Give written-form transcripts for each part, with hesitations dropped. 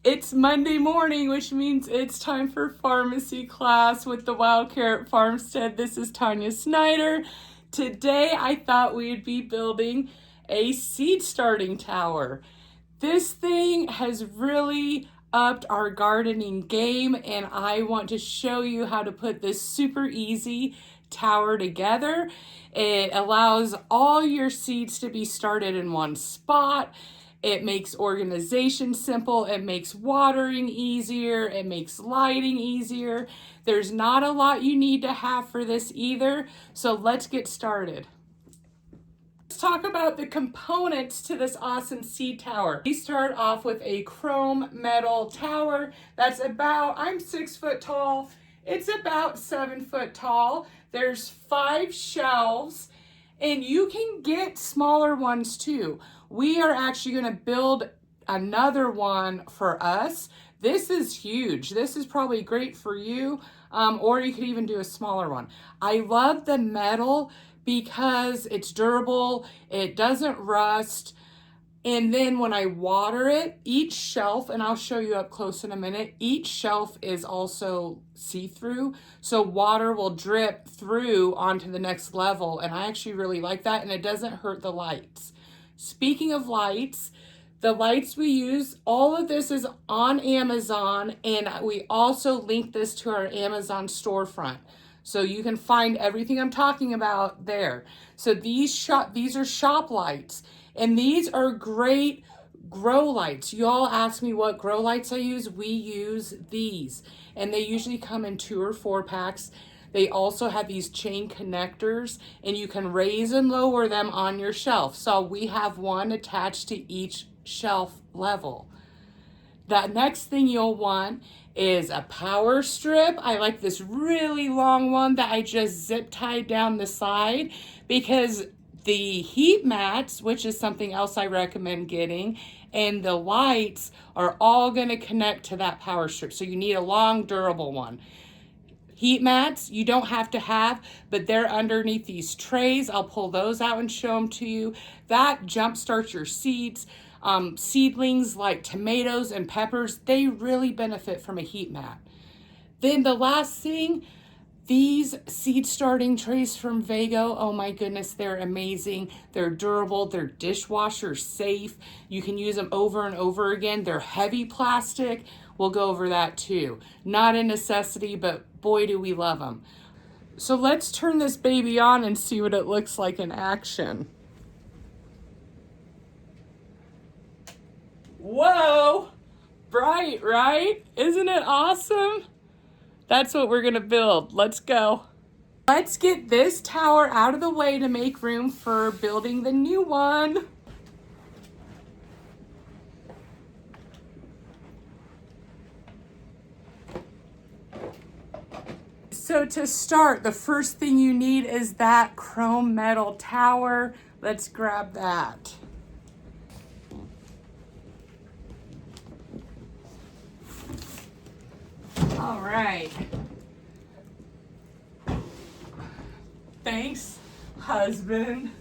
It's Monday morning, which means it's time for pharmacy class with the Wild Carrot Farmstead. This is Tanya Snyder. Today I thought we'd be building a seed starting tower. This thing has really upped our gardening game, and I want to show you how to put this super easy tower together. It allows all your seeds to be started in one spot. It makes organization simple. It makes watering easier. It makes lighting easier. There's not a lot you need to have for this either. So let's get started. Let's talk about the components to this awesome seed tower. We start off with a chrome metal tower that's about, I'm 6 foot tall. It's about 7 foot tall. There's 5 shelves, and you can get smaller ones too. We are actually going to build another one for us. This is huge. This is probably great for you, or you could even do a smaller one. I love the metal because it's durable, it doesn't rust, and then when I water it, each shelf, and I'll show you up close in a minute, each shelf is also see-through, so water will drip through onto the next level, and I actually really like that, and it doesn't hurt the lights. Speaking of lights, the lights we use, all of this is on Amazon, and we also link this to our Amazon storefront. So you can find everything I'm talking about there. So these are shop lights, and these are great grow lights. You all ask me what grow lights I use. We use these, and they usually come in 2 or 4 packs. They also have these chain connectors, and you can raise and lower them on your shelf. So we have one attached to each shelf level. The next thing you'll want is a power strip. I like this really long one that I just zip tied down the side, because the heat mats, which is something else I recommend getting, and the lights are all going to connect to that power strip. So you need a long, durable one. Heat mats you don't have to have, but they're underneath these trays. I'll pull those out and show them to you. That jumpstarts your seeds. Seedlings like tomatoes and peppers, they really benefit from a heat mat. Then the last thing, these seed starting trays from Vago, oh my goodness, they're amazing. They're durable, they're dishwasher safe. You can use them over and over again. They're heavy plastic. We'll go over that too. Not a necessity, but boy, do we love them. So let's turn this baby on and see what it looks like in action. Whoa, bright, right? Isn't it awesome? That's what we're gonna build. Let's go. Let's get this tower out of the way to make room for building the new one. So to start, the first thing you need is that chrome metal tower. Let's grab that. All right. Thanks, husband.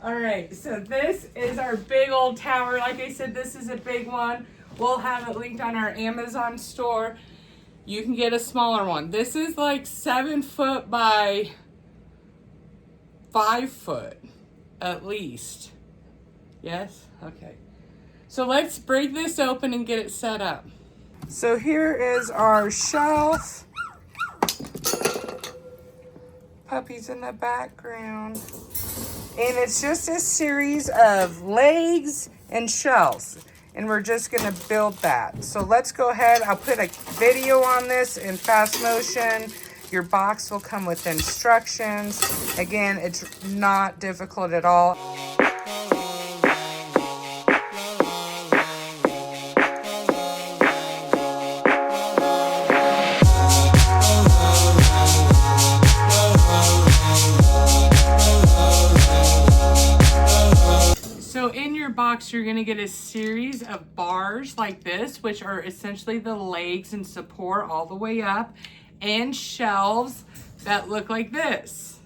All right, so this is our big old tower. Like I said, this is a big one. We'll have it linked on our Amazon store. You can get a smaller one. This is like 7 foot by 5 foot, at least. Yes? Okay. So let's break this open and get it set up. So here is our shelf. Puppies in the background. And it's just a series of legs and shelves. And we're just gonna build that. So let's go ahead. I'll put a video on this in fast motion. Your box will come with instructions. Again, it's not difficult at all. So in your box, you're gonna get a series of bars like this, which are essentially the legs and support all the way up, and shelves that look like this.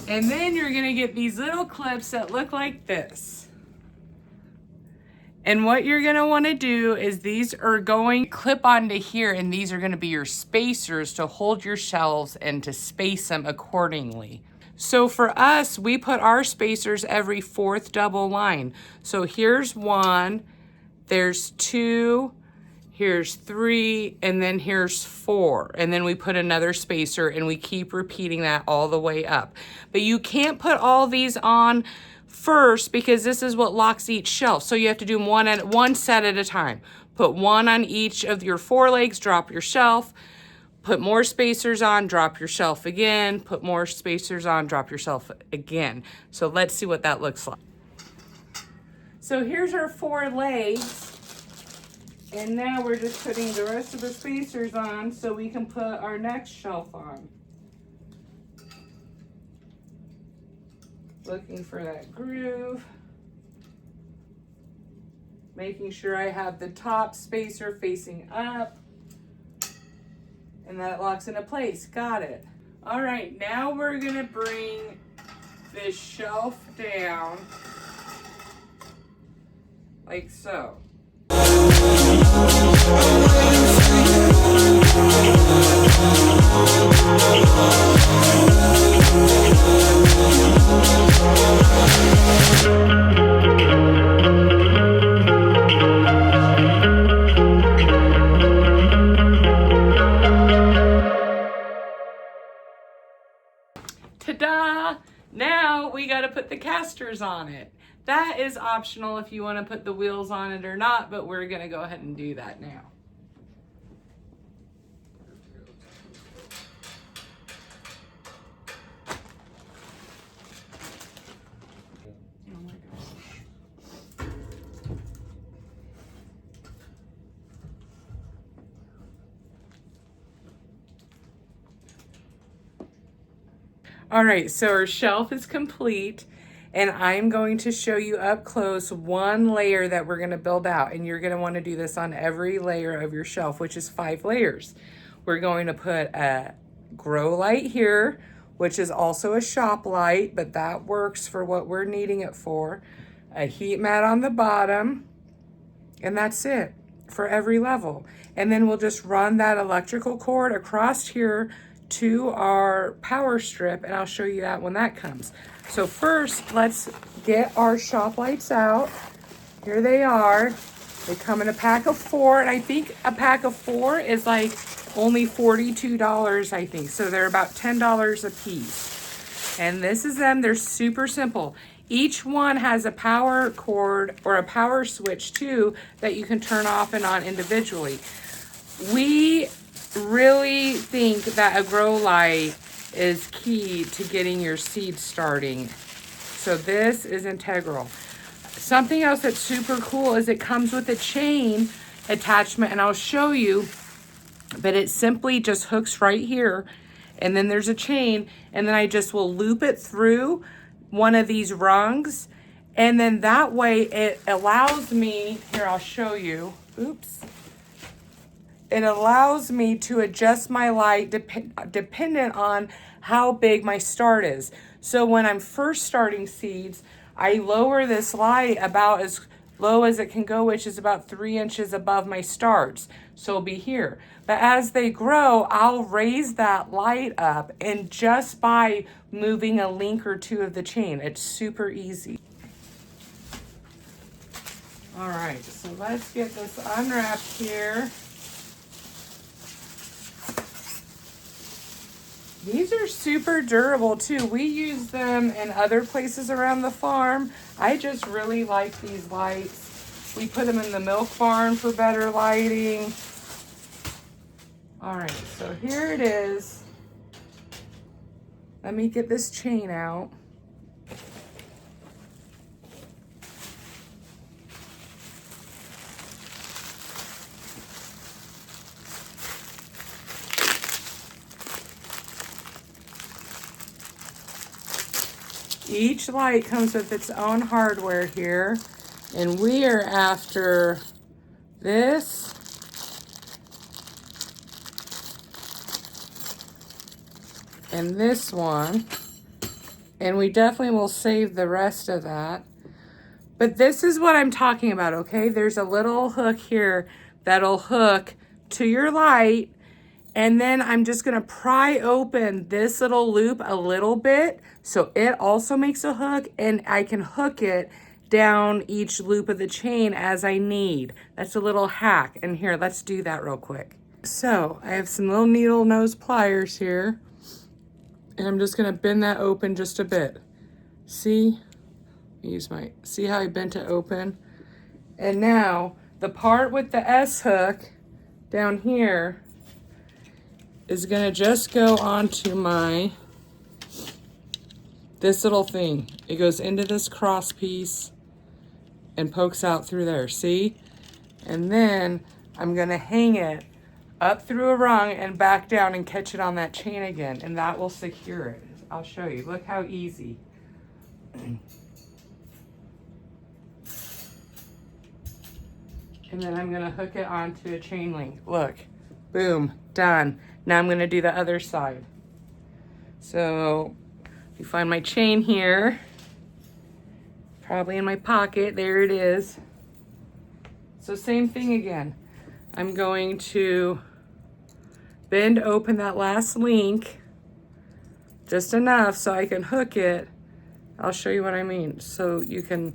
And then you're gonna get these little clips that look like this. And what you're gonna wanna do is these are going to clip onto here, and these are gonna be your spacers to hold your shelves and to space them accordingly. So for us, we put our spacers every 4th double line. So here's 1, there's 2, here's 3, and then here's 4. And then we put another spacer, and we keep repeating that all the way up. But you can't put all these on first because this is what locks each shelf. So you have to do them one set at a time. Put 1 on each of your 4 legs, drop your shelf, put more spacers on, drop your shelf again, put more spacers on, drop your shelf again. So let's see what that looks like. So here's our 4 legs. And now we're just putting the rest of the spacers on so we can put our next shelf on. Looking for that groove. Making sure I have the top spacer facing up. And that locks into place. Got it. All right, now we're gonna bring this shelf down like so. Ta-da! Now we got to put the casters on it. That is optional if you want to put the wheels on it or not, but we're going to go ahead and do that now. All right, so our shelf is complete, and I'm going to show you up close one layer that we're gonna build out, and you're gonna wanna do this on every layer of your shelf, which is 5 layers. We're going to put a grow light here, which is also a shop light, but that works for what we're needing it for. A heat mat on the bottom, and that's it for every level. And then we'll just run that electrical cord across here to our power strip, and I'll show you that when that comes. So first, let's get our shop lights out. Here they are. They come in a pack of 4, and I think a pack of 4 is like only $42, I think. So they're about $10 a piece. And this is them. They're super simple. Each one has a power cord or a power switch too that you can turn off and on individually. We really think that a grow light is key to getting your seeds starting. So this is integral. Something else that's super cool is it comes with a chain attachment, and I'll show you, but it simply just hooks right here, and then there's a chain, and then I just will loop it through one of these rungs, and then that way it allows me, here I'll show you, oops. It allows me to adjust my light dependent on how big my start is. So when I'm first starting seeds, I lower this light about as low as it can go, which is about 3 inches above my starts. So it'll be here. But as they grow, I'll raise that light up, and just by moving a link or two of the chain, it's super easy. All right, so let's get this unwrapped here. These are super durable too. We use them in other places around the farm. I just really like these lights. We put them in the milk barn for better lighting. All right, so here it is. Let me get this chain out. Each light comes with its own hardware here, and we are after this and this one, and we definitely will save the rest of that. But this is what I'm talking about, okay? There's a little hook here that'll hook to your light, and then I'm just gonna pry open this little loop a little bit so it also makes a hook, and I can hook it down each loop of the chain as I need. That's a little hack. And here, let's do that real quick. So I have some little needle nose pliers here, and I'm just gonna bend that open just a bit. See? See how I bent it open? And now the part with the S hook down here is gonna just go onto this little thing. It goes into this cross piece and pokes out through there, see? And then I'm gonna hang it up through a rung and back down and catch it on that chain again, and that will secure it. I'll show you, look how easy. And then I'm gonna hook it onto a chain link. Look, boom, done. Now I'm gonna do the other side. So you find my chain here, probably in my pocket, there it is. So same thing again. I'm going to bend open that last link just enough so I can hook it. I'll show you what I mean. So you can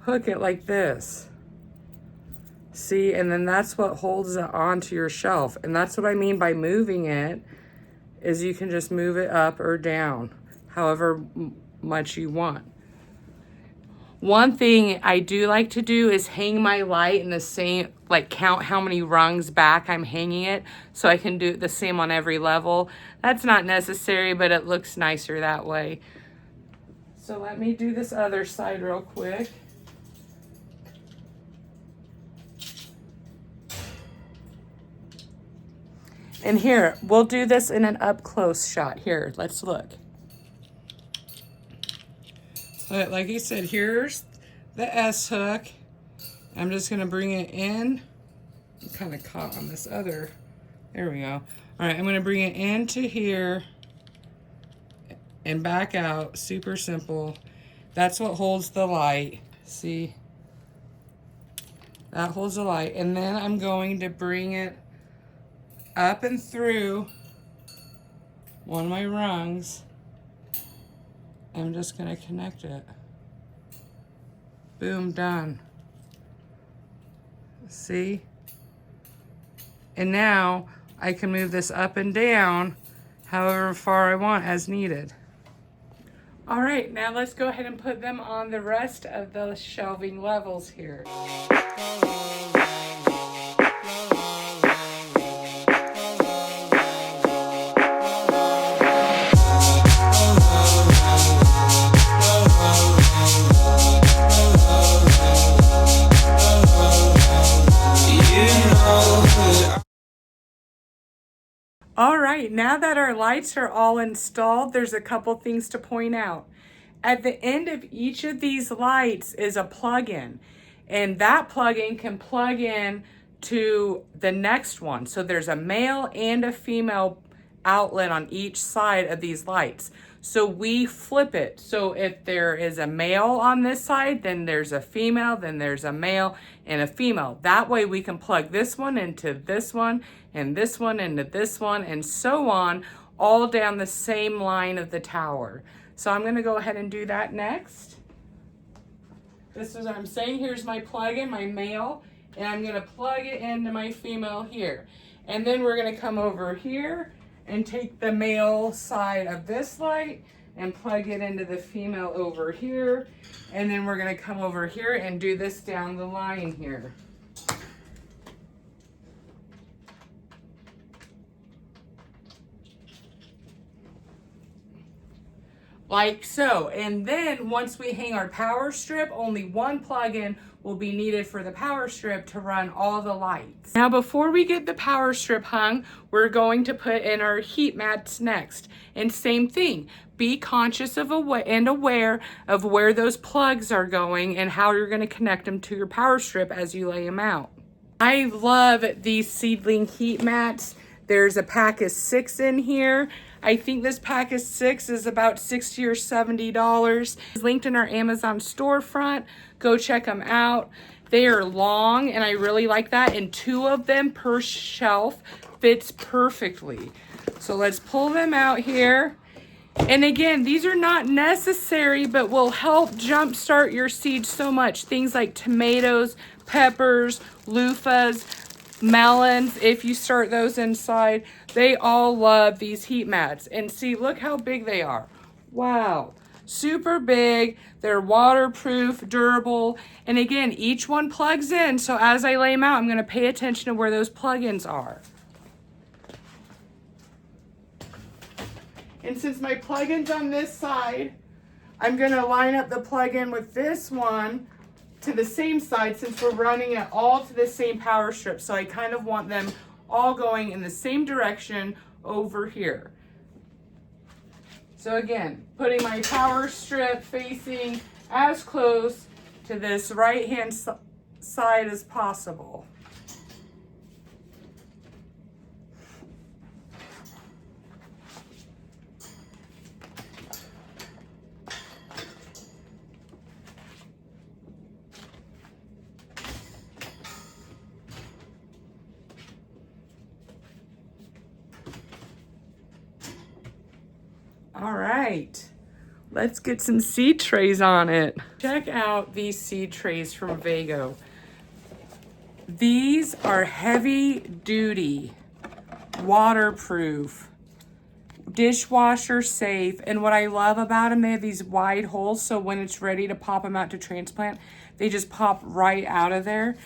hook it like this. See, and then that's what holds it onto your shelf. And that's what I mean by moving it, is you can just move it up or down, however much you want. One thing I do like to do is hang my light in the same, like count how many rungs back I'm hanging it, so I can do the same on every level. That's not necessary, but it looks nicer that way. So let me do this other side real quick. And here, we'll do this in an up close shot. Here, let's look. But like I said, here's the S hook. I'm just gonna bring it in. I'm kind of caught on this other, there we go. All right, I'm gonna bring it into here and back out, super simple. That's what holds the light, see? That holds the light. And then I'm going to bring it up and through one of my rungs. I'm just gonna connect it. Boom, done. See? And now I can move this up and down however far I want as needed. All right, now let's go ahead and put them on the rest of the shelving levels here. All right, now that our lights are all installed, there's a couple things to point out. At the end of each of these lights is a plug-in, and that plug-in can plug in to the next one. So there's a male and a female outlet on each side of these lights. So we flip it. So if there is a male on this side, then there's a female, then there's a male and a female. That way we can plug this one into this one and this one into this one and so on, all down the same line of the tower. So I'm gonna go ahead and do that next. This is what I'm saying. Here's my plug-in, my male, and I'm gonna plug it into my female here. And then we're gonna come over here and take the male side of this light and plug it into the female over here. And then we're gonna come over here and do this down the line here. Like so. And then once we hang our power strip, only one plug-in will be needed for the power strip to run all the lights. Now before we get the power strip hung, we're going to put in our heat mats next. And same thing, be conscious of and aware of where those plugs are going and how you're going to connect them to your power strip as you lay them out. I love these seedling heat mats. There's a pack of 6 in here. I think this pack of 6 is about $60 or $70. It's linked in our Amazon storefront. Go check them out. They are long and I really like that, and 2 of them per shelf fits perfectly. So let's pull them out here. And again, these are not necessary, but will help jumpstart your seeds so much. Things like tomatoes, peppers, loofahs, melons, if you start those inside, they all love these heat mats. And see, look how big they are. Wow, super big. They're waterproof, durable. And again, each one plugs in. So as I lay them out, I'm gonna pay attention to where those plug-ins are. And since my plug-in's on this side, I'm gonna line up the plug-in with this one to the same side, since we're running it all to the same power strip. So I kind of want them all going in the same direction over here. So again, putting my power strip facing as close to this right-hand side as possible. All right, let's get some seed trays on it. Check out these seed trays from Vago. These are heavy duty, waterproof, dishwasher safe. And what I love about them, they have these wide holes. So when it's ready to pop them out to transplant, they just pop right out of there.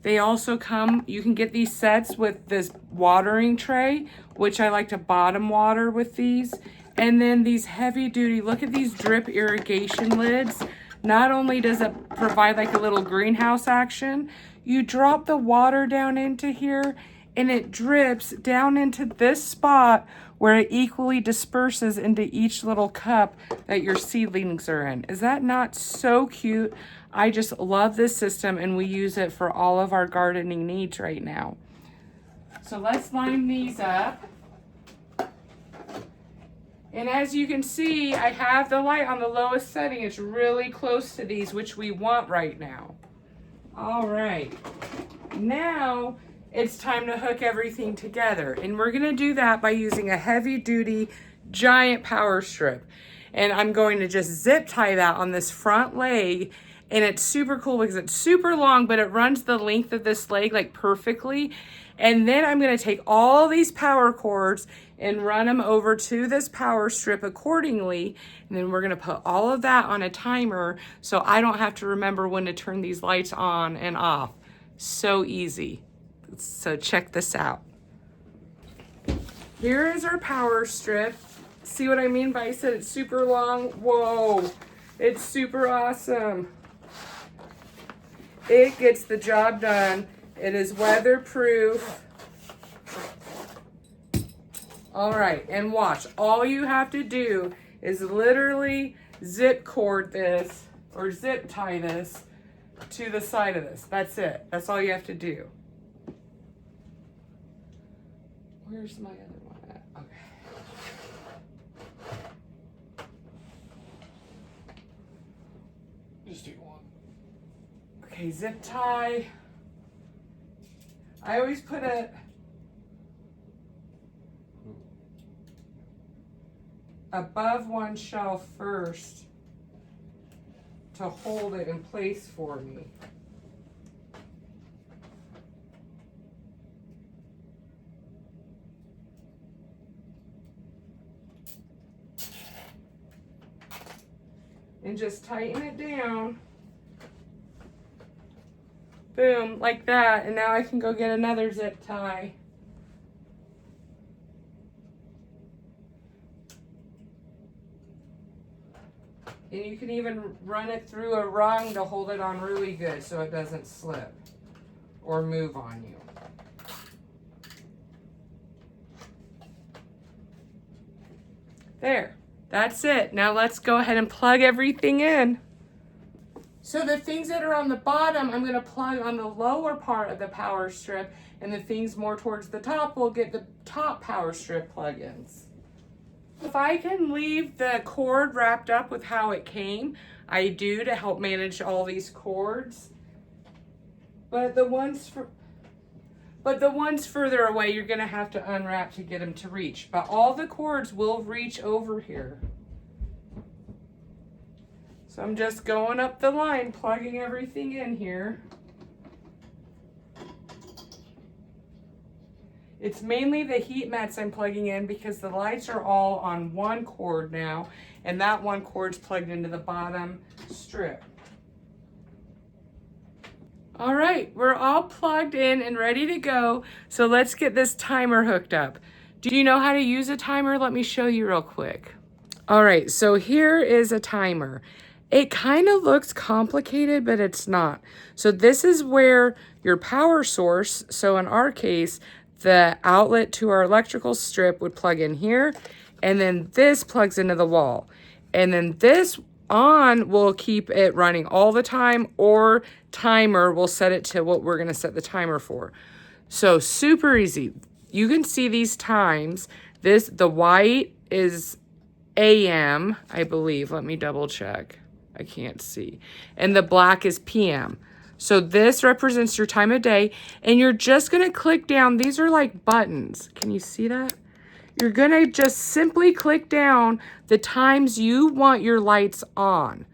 They also come, you can get these sets with this watering tray, which I like to bottom water with these. And then these heavy duty, look at these drip irrigation lids. Not only does it provide like a little greenhouse action, you drop the water down into here and it drips down into this spot where it equally disperses into each little cup that your seedlings are in. Is that not so cute? I just love this system and we use it for all of our gardening needs right now. So let's line these up. And as you can see, I have the light on the lowest setting. It's really close to these, which we want right now. All right, now it's time to hook everything together. And we're gonna do that by using a heavy duty giant power strip. And I'm going to just zip tie that on this front leg. And it's super cool because it's super long, but it runs the length of this leg like perfectly. And then I'm gonna take all these power cords and run them over to this power strip accordingly. And then we're gonna put all of that on a timer so I don't have to remember when to turn these lights on and off. So easy. So check this out. Here is our power strip. See what I mean by I said it's super long? Whoa, it's super awesome. It gets the job done. It is weatherproof. All right, and watch. All you have to do is literally zip cord this or zip tie this to the side of this. That's it. That's all you have to do. Where's my other one at? Okay. Just do one. Okay, zip tie. I always put it above one shelf first to hold it in place for me. And just tighten it down. Boom, like that. And now I can go get another zip tie. And you can even run it through a rung to hold it on really good so it doesn't slip or move on you. There, that's it. Now let's go ahead and plug everything in. So the things that are on the bottom, I'm gonna plug on the lower part of the power strip, and the things more towards the top will get the top power strip plugins. If I can leave the cord wrapped up with how it came, I do, to help manage all these cords. But the ones further away, you're gonna have to unwrap to get them to reach. But all the cords will reach over here. So I'm just going up the line, plugging everything in here. It's mainly the heat mats I'm plugging in because the lights are all on one cord now, and that one cord's plugged into the bottom strip. All right, we're all plugged in and ready to go. So let's get this timer hooked up. Do you know how to use a timer? Let me show you real quick. All right, so here is a timer. It kind of looks complicated, but it's not. So this is where your power source, so in our case, the outlet to our electrical strip would plug in here, and then this plugs into the wall. And then this on will keep it running all the time, or timer will set it to what we're gonna set the timer for. So super easy. You can see these times. The white is AM, I believe. Let me double check. I can't see. And the black is PM. So this represents your time of day, and you're just gonna click down. These are like buttons. Can you see that? You're gonna just simply click down the times you want your lights on.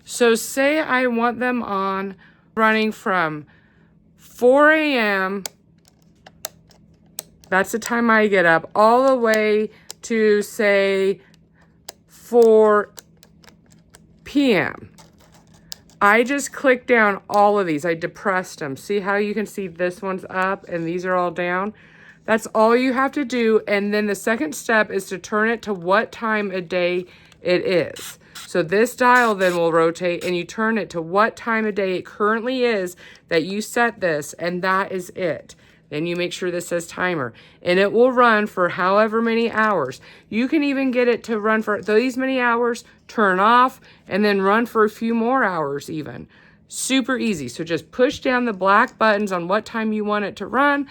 So say I want them on running from 4 a.m., that's the time I get up, all the way to say 4 p.m. I just clicked down all of these. I depressed them. See how you can see this one's up and these are all down? That's all you have to do. And then the second step is to turn it to what time of day it is. So this dial then will rotate and you turn it to what time of day it currently is that you set this, and that is it. Then you make sure this says timer, and it will run for however many hours. You can even get it to run for these many hours, turn off, and then run for a few more hours even. Super easy. So just push down the black buttons on what time you want it to run,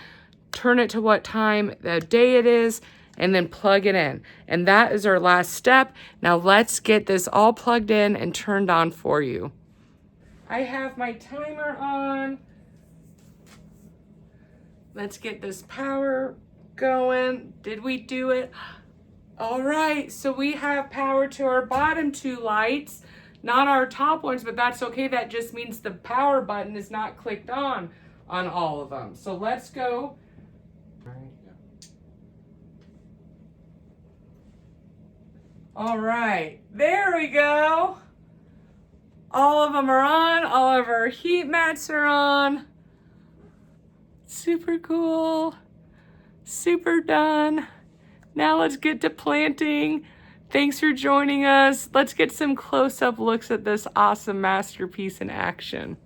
turn it to what time of day it is, and then plug it in. And that is our last step. Now let's get this all plugged in and turned on for you. I have my timer on. Let's get this power going. Did we do it? All right, so we have power to our bottom two lights, not our top ones, but that's okay. That just means the power button is not clicked on all of them. So let's go. All right, there we go. All of them are on, all of our heat mats are on. Super cool, super done. Now let's get to planting. Thanks for joining us. Let's get some close-up looks at this awesome masterpiece in action.